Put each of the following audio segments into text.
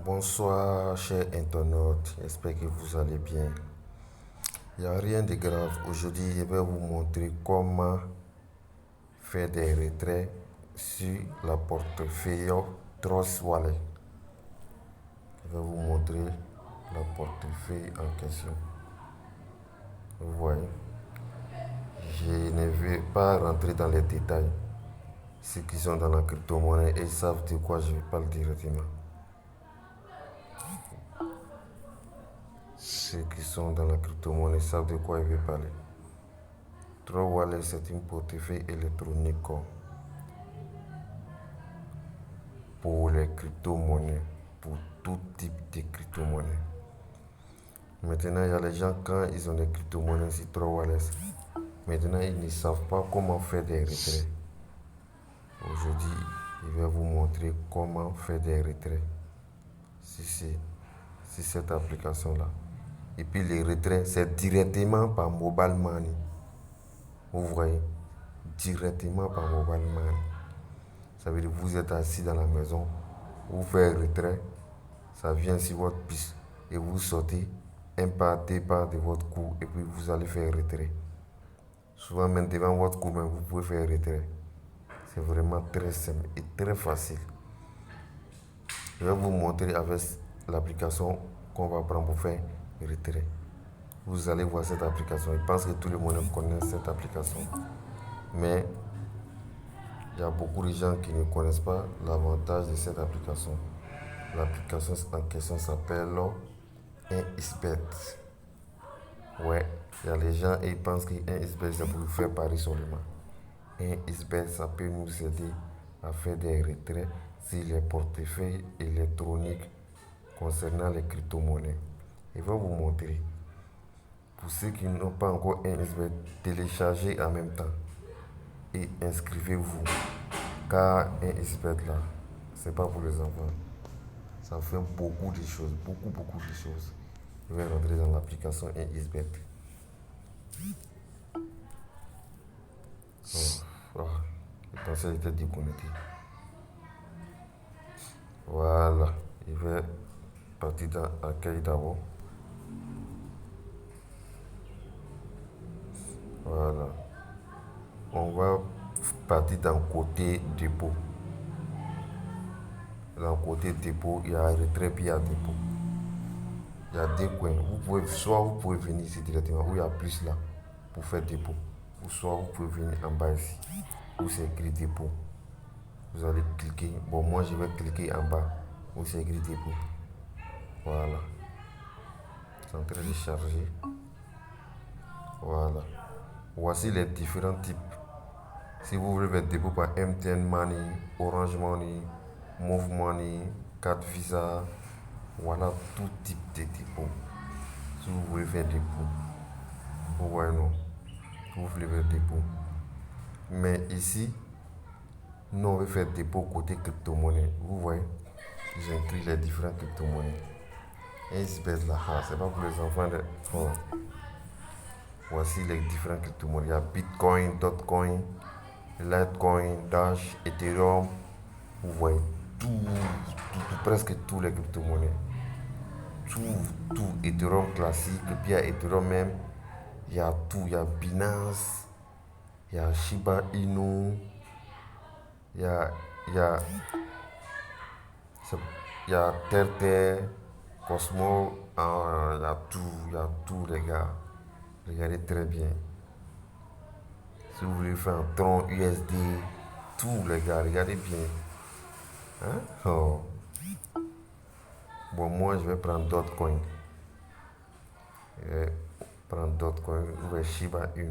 Bonsoir, chers internautes, j'espère que vous allez bien. Il n'y a rien de grave. Aujourd'hui, je vais vous montrer comment faire des retraits sur la portefeuille Trust Wallet. Je vais vous montrer la portefeuille en question. Vous voyez, je ne vais pas rentrer dans les détails. Ceux qui sont dans la crypto-monnaie, ils savent de quoi je parle directement. Ceux qui sont dans la crypto-monnaie savent de quoi je vais parler. Trust Wallet, c'est une portefeuille électronique pour les crypto-monnaies, pour tout type de crypto-monnaies. Maintenant, il y a les gens, quand ils ont des crypto-monnaies sur Trust Wallet, maintenant ils ne savent pas comment faire des retraits. Aujourd'hui, je vais vous montrer comment faire des retraits sur cette application-là. Et puis les retraits, c'est directement par Mobile Money. Vous voyez, directement par Mobile Money. Ça veut dire que vous êtes assis dans la maison, vous faites un retrait, ça vient sur votre piste et vous sortez un pas, deux pas de votre cou et puis vous allez faire un retrait. Souvent même devant votre cou, vous pouvez faire un retrait. C'est vraiment très simple et très facile. Je vais vous montrer avec l'application qu'on va prendre pour faire un retrait. Vous allez voir cette application. Je pense que tout le monde connaît cette application. Mais il y a beaucoup de gens qui ne connaissent pas l'avantage de cette application. L'application en question s'appelle InXBet. Ouais, il y a les gens et ils pensent qu'InXBet c'est pour faire pari seulement. InXBet, ça peut nous aider à faire des retraits sur les portefeuilles électroniques concernant les crypto-monnaies. Je vais vous montrer. Pour ceux qui n'ont pas encore InXBet, téléchargez en même temps et inscrivez-vous. Car InXBet là, c'est pas pour les enfants. Ça fait beaucoup de choses, beaucoup de choses. Je vais rentrer dans l'application InXBet. Oh, je pensais que j'étais déconnecté. Voilà, je vais partir dans accueil d'abord. Voilà. On va partir dans le côté dépôt. Dans le côté dépôt, il y a un retrait puis il y a dépôt. Il y a deux coins. Soit vous pouvez venir ici directement, où il y a plus là, pour faire dépôt. Ou soit vous pouvez venir en bas ici, où c'est écrit dépôt. Vous allez cliquer. Bon, moi je vais cliquer en bas, où c'est écrit dépôt. Voilà. C'est en train de charger. Voilà. Voici les différents types. Si vous voulez faire dépôt par MTN Money, Orange Money, Move Money, Carte Visa, voilà tout type de dépôt. Si vous voulez faire dépôt, vous voyez non, vous voulez faire dépôt. Mais ici, nous on veut faire dépôt côté crypto-monnaie. Vous voyez, j'ai écrit les différentes crypto-monnaies. InXBet là, c'est pas pour les enfants de... Oh. Voici les différentes crypto-monnaies. Il y a Bitcoin, Dotcoin, Litecoin, Dash, Ethereum. Vous voyez presque tous les crypto-monnaies. Tout, Ethereum classique, puis il y a Ethereum même. Il y a tout, il y a Binance, il y a Shiba Inu, il y a Tether, Cosmo, il y a tout les gars. Regardez très bien. Si vous voulez faire un tron USD, tout les gars, regardez bien. Hein? Oh. Bon, moi je vais prendre Dotcoin. Je vais prendre Dotcoin ou Shiba Inu.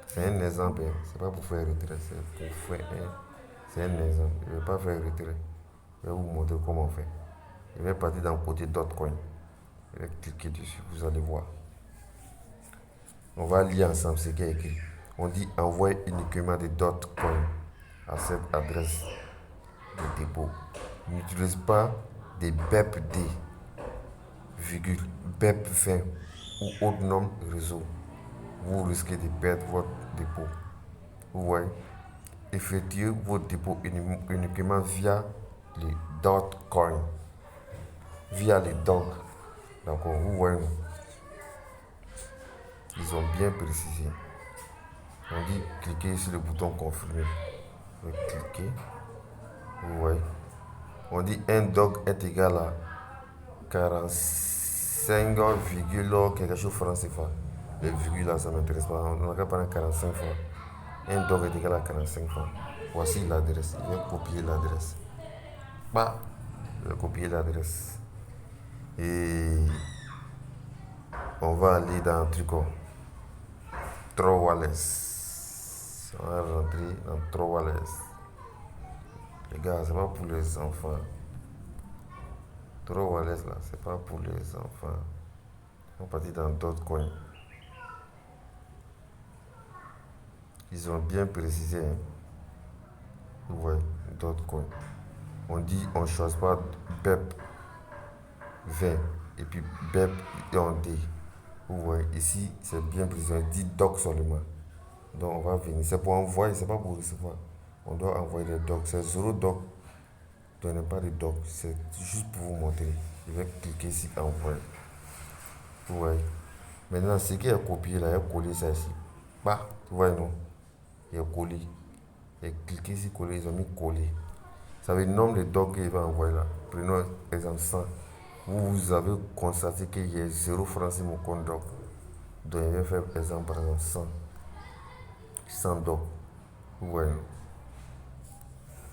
C'est un exemple, c'est pas pour faire retrait, c'est un exemple. Je ne vais pas faire retrait. Je vais vous montrer comment on fait. Je vais partir dans le côté Dotcoin. Je vais cliquer dessus, vous allez voir. On va lire ensemble ce qui est écrit. On dit envoie uniquement des Dotcoin à cette adresse de dépôt. N'utilise pas des BEPD, BEP20 ou autre nom réseau. Vous risquez de perdre votre dépôt. Vous voyez, effectuez votre dépôt uniquement via les Dotcoin. via les dogs. D'accord, vous voyez, ils ont bien précisé. On dit cliquez sur le bouton confirmer. Vous cliquez, vous voyez. On dit un dog est égal à 45, quelque chose francs CFA. Les virgules là, ça ne m'intéresse pas. On n'a qu'à prendre 45 francs. Un dog est égal à 45 francs. Voici l'adresse. Je vais copier l'adresse. Bah, je vais copier l'adresse. Et on va aller dans Tricot. Trowales. On va rentrer dans Trowales. Les gars, c'est pas pour les enfants. Trowales là, c'est pas pour les enfants. On va partir dans d'autres coins. Ils ont bien précisé. Hein. Vous voyez, d'autres coins. On dit, on ne choisit pas BEP 20 et puis BEP et on D. Vous voyez, ici, c'est bien précisé. On dit doc seulement. Donc, on va venir. C'est pour envoyer, c'est pas pour recevoir. On doit envoyer les docs. C'est 0 doc. Donnez pas de doc. C'est juste pour vous montrer. Je vais cliquer ici, envoyer. Vous voyez. Maintenant, ce qui est copié là, il est collé ça ici. Bah, vous voyez, non? Il est collé. Et cliquez ici, coller, ils ont mis coller. Ça veut dire le nombre de docs qu'il va envoyer là. Prenons exemple 100. Vous avez constaté qu'il y a 0 francs sur mon compte doc. Donc, je vais faire exemple par exemple 100. 100 docs. Vous voyez.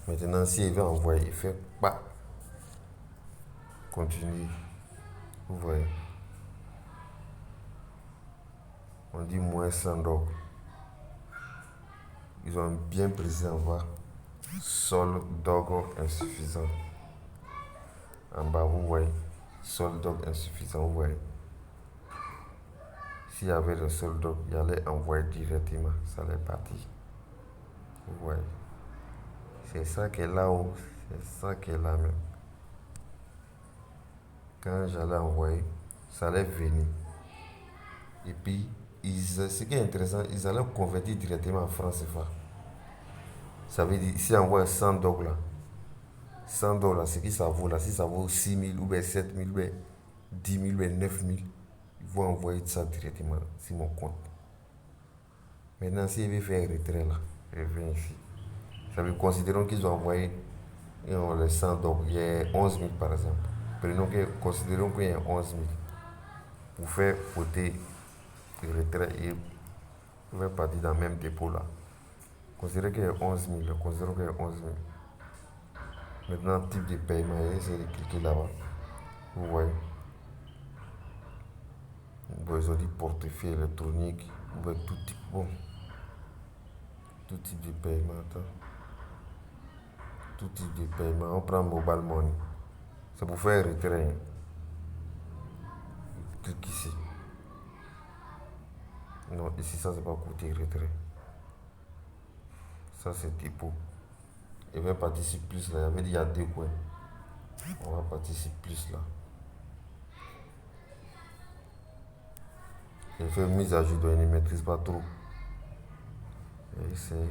Maintenant, si il veut envoyer, il fait pas. Continue. Vous voyez. On dit moins 100 docs. Ils ont bien précisé en bas. Sol doc insuffisant. En bas, vous voyez. Sol doc insuffisant, vous voyez. S'il y avait le sol doc, il allait envoyer directement. Ça allait partir. Vous voyez. C'est ça qui est là-haut. C'est ça qui est là même. Quand j'allais envoyer, ça allait venir. Et puis, ce qui est intéressant, ils allaient convertir directement en francs CFA. Ça veut dire, si on envoie 100 dollars là, 100 dollars, ce qui ça vaut là, si ça vaut 6 000 ou bien 7 000 ou bien 10 000 ou bien 9 000, ils vont envoyer ça directement sur mon compte. Maintenant, s'ils veulent faire un retrait là, je viens ici. Ça veut dire, considérons qu'ils ont envoyé les 100 dollars, il y a 11 000 par exemple. Considérons qu'il y a 11 000. Pour faire côté retrait, il va partir dans le même dépôt là. Considérez qu'il y a 11 000. Considérons qu'il y a 11 000. Maintenant, type de paiement, essayez de cliquer là-bas. Vous voyez. Bon, ils ont dit portefeuille électronique. Vous voyez tout type. Bon. Tout type de paiement. Attends. Tout type de paiement. On prend mobile money. C'est pour faire un retrait. Clique ici. Non, ici, ça, c'est pas côté retrait. Ça, c'est dépôt. Il va partir sur plus là. Il y a deux coins. On va partir sur plus là. Il fait une mise à jour, donc il ne maîtrise pas trop. Et essaye.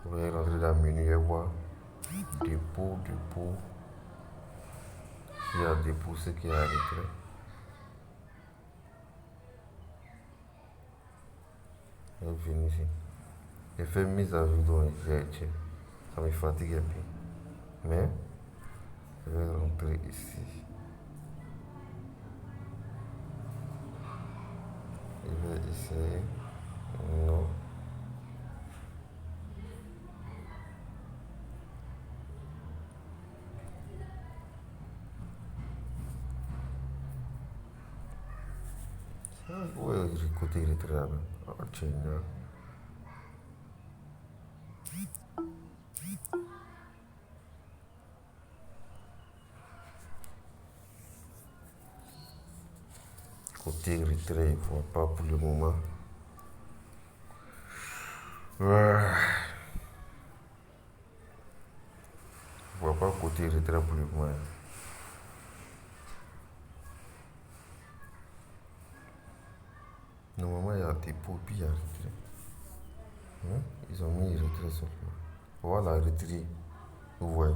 Vous allez rentrer dans le menu et voir dépôt. Il y a dépôt, ce qui est à retrait. Je vais venir ici. J'ai fait mise à jour, donc ça me fatigue un peu. Mais je vais rentrer ici. Je vais essayer. Non. Où est le côté retrait là? Oh, tiens. Côté retrait, il ne voit pas pour le moment. Il ne voit pas côté retrait pour le moment. Normalement, il y a dépôt puis il y a retrait. Ils ont mis retrait simplement. Voilà, retrait. Vous voyez.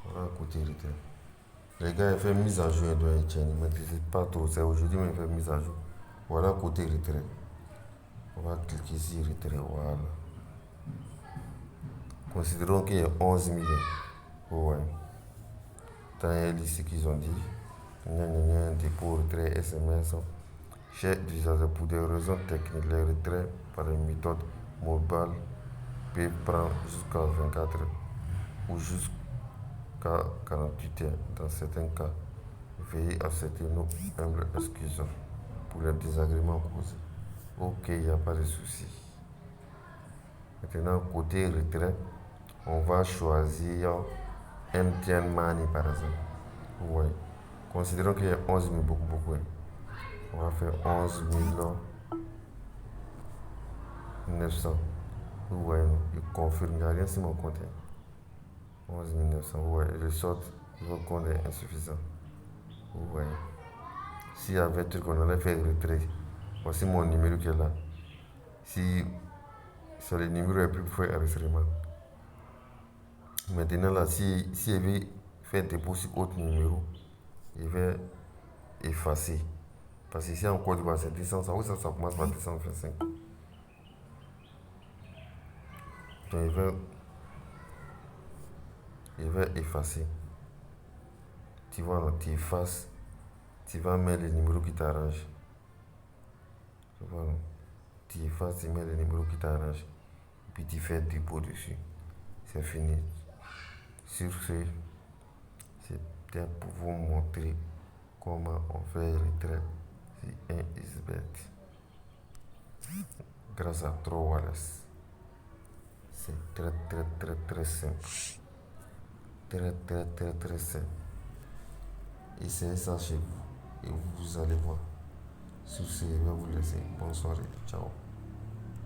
Voilà côté retrait. Les gars, ils font mise à jour de Etienne. Ils ne maîtrisent pas trop. C'est aujourd'hui, mais ils font mise à jour. Voilà côté retrait. On va cliquer ici, retrait. Voilà. Considérons qu'il y a 11 millions. Vous voyez. Tant ici qu'ils ont dit. Dépôt, retrait, SMS. Chers utilisateurs, pour des raisons techniques, les retraits par une méthode mobile peuvent prendre jusqu'à 24 heures ou jusqu'à 48 heures. Dans certains cas, veuillez accepter nos humbles excuses pour les désagréments causés. Ok, il n'y a pas de souci. Maintenant, côté retrait, on va choisir MTN Money par exemple. Vous voyez. Considérons qu'il y a 11 000, beaucoup. On va faire 11 900. Vous voyez, je confirme, il n'y a rien sur mon compte. 11 900, vous voyez, je sort, votre compte est insuffisant. Vous voyez. S'il y avait un truc, on allait faire retrait. Voici mon numéro qui est là. Si c'est le numéro est plus pour faire enregistrement. Maintenant là, si je vais faire dépôt sur autre numéro, je vais effacer. Parce que ici en Côte d'Ivoire c'est 200, ça commence par 225. Donc je vais effacer. Tu vois, non, tu effaces, tu vas mettre le numéro qui t'arrange. Tu vois, non, tu effaces, tu mets le numéro qui t'arrange. Puis tu fais dépôt dessus. C'est fini. Sur ce, c'était pour vous montrer comment on fait le retrait sur un XBET grâce à Trowallet. C'est très simple. Très simple. Essayez ça chez vous et vous allez voir. Sur ce, je vais vous laisser. Bonne soirée. Ciao.